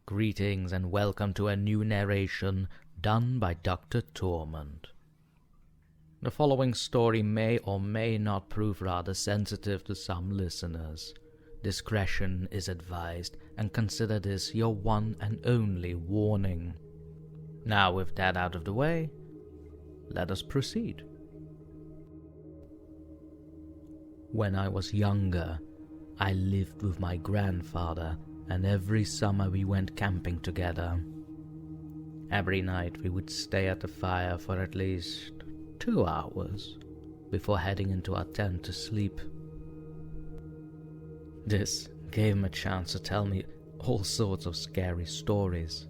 Greetings and welcome to a new narration done by DrTorment. The following story may or may not prove rather sensitive to some listeners. Discretion is advised, and consider this your one and only warning. Now with that out of the way, let us proceed. When I was younger, I lived with my grandfather, and every summer we went camping together. Every night we would stay at the fire for at least 2 hours before heading into our tent to sleep. This gave him a chance to tell me all sorts of scary stories.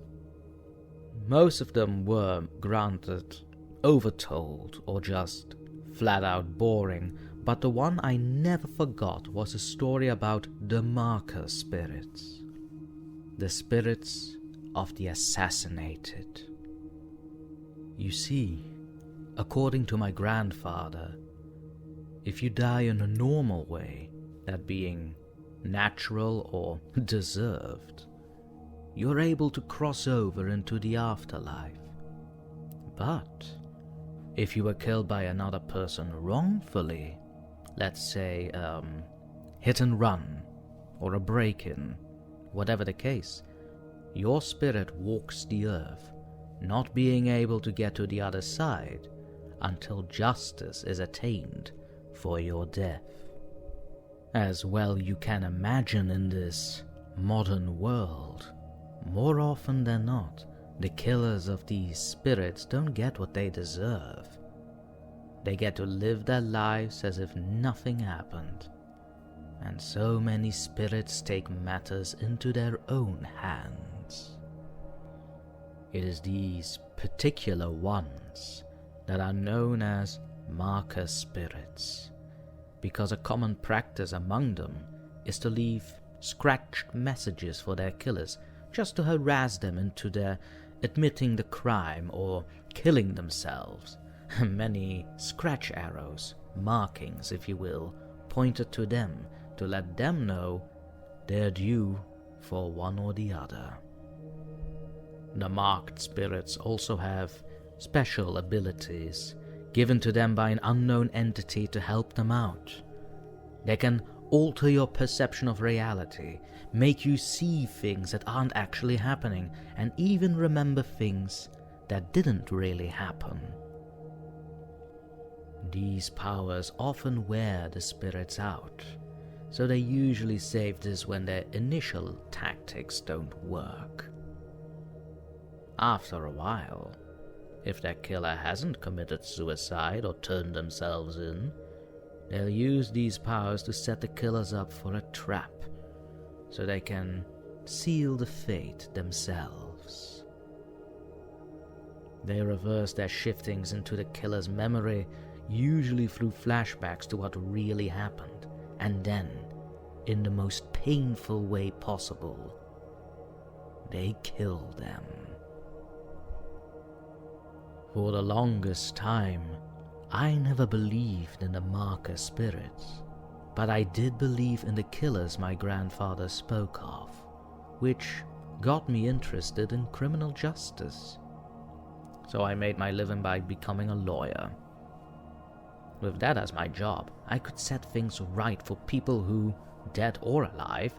Most of them were, granted, overtold or just flat out boring, but the one I never forgot was a story about the marker spirits. The spirits of the assassinated. You see, according to my grandfather, if you die in a normal way, that being natural or deserved, you're able to cross over into the afterlife. But if you were killed by another person wrongfully, let's say hit and run or a break-in, whatever the case, your spirit walks the earth, not being able to get to the other side until justice is attained for your death. As well you can imagine, in this modern world, more often than not, the killers of these spirits don't get what they deserve. They get to live their lives as if nothing happened. And so many spirits take matters into their own hands. It is these particular ones that are known as marker spirits, because a common practice among them is to leave scratched messages for their killers, just to harass them into their admitting the crime or killing themselves. Many scratch arrows, markings if you will, pointed to them, to let them know they're due for one or the other. The marked spirits also have special abilities given to them by an unknown entity to help them out. They can alter your perception of reality, make you see things that aren't actually happening, and even remember things that didn't really happen. These powers often wear the spirits out, so they usually save this when their initial tactics don't work. After a while, if their killer hasn't committed suicide or turned themselves in, they'll use these powers to set the killers up for a trap, so they can seal the fate themselves. They reverse their shiftings into the killer's memory, usually through flashbacks to what really happened, and then, in the most painful way possible, they kill them. For the longest time, I never believed in the marker spirits, but I did believe in the killers my grandfather spoke of, which got me interested in criminal justice. So I made my living by becoming a lawyer. With that as my job, I could set things right for people who, dead or alive,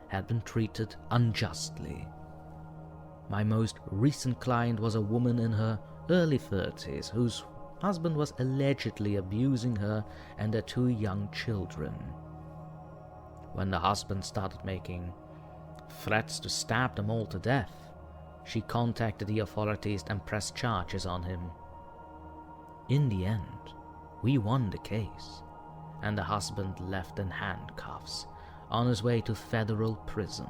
had been treated unjustly. My most recent client was a woman in her early 30s whose husband was allegedly abusing her and their 2 young children. When the husband started making threats to stab them all to death, she contacted the authorities and pressed charges on him. In the end, we won the case, and the husband left in handcuffs on his way to federal prison.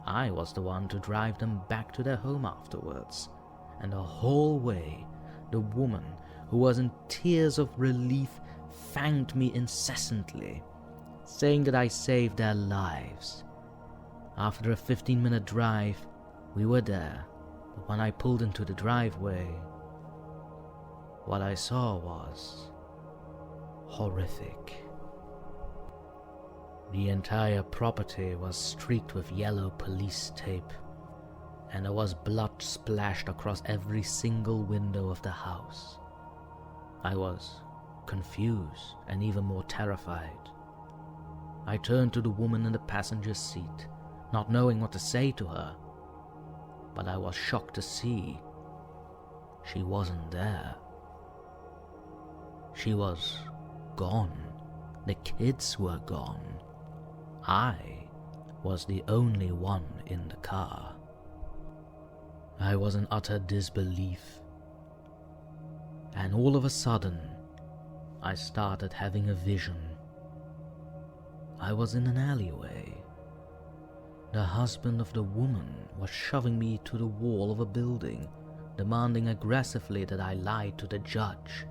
I was the one to drive them back to their home afterwards, and the whole way, the woman, who was in tears of relief, thanked me incessantly, saying that I saved their lives. After a 15-minute drive, we were there, but when I pulled into the driveway, what I saw was horrific. The entire property was streaked with yellow police tape, and there was blood splashed across every single window of the house. I was confused and even more terrified. I turned to the woman in the passenger seat, not knowing what to say to her, but I was shocked to see she wasn't there. She was gone. The kids were gone. I was the only one in the car. I was in utter disbelief, and all of a sudden, I started having a vision. I was in an alleyway. The husband of the woman was shoving me to the wall of a building, demanding aggressively that I lie to the judge,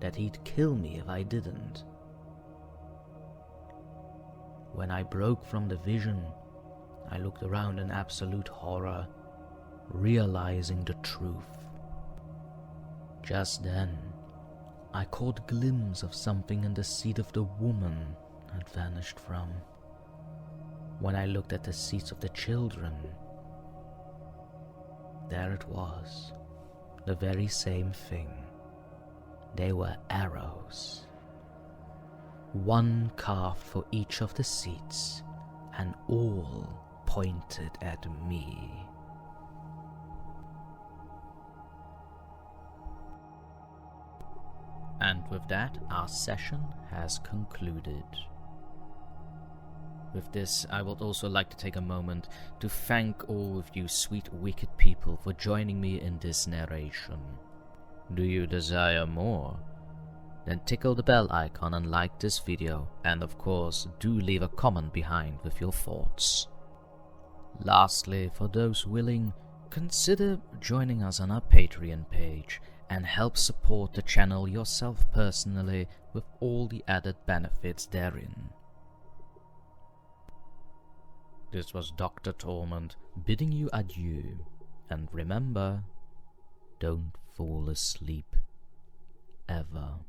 that he'd kill me if I didn't. When I broke from the vision, I looked around in absolute horror, realizing the truth. Just then, I caught a glimpse of something in the seat of the woman I'd vanished from. When I looked at the seats of the children, there it was, the very same thing. They were arrows. One carved for each of the seats, and all pointed at me. And with that, our session has concluded. With this, I would also like to take a moment to thank all of you sweet wicked people for joining me in this narration. Do you desire more? Then tickle the bell icon and like this video, and of course do leave a comment behind with your thoughts. Lastly, for those willing, consider joining us on our Patreon page and help support the channel yourself personally with all the added benefits therein. This was DrTorment bidding you adieu, and remember, don't fall asleep ever.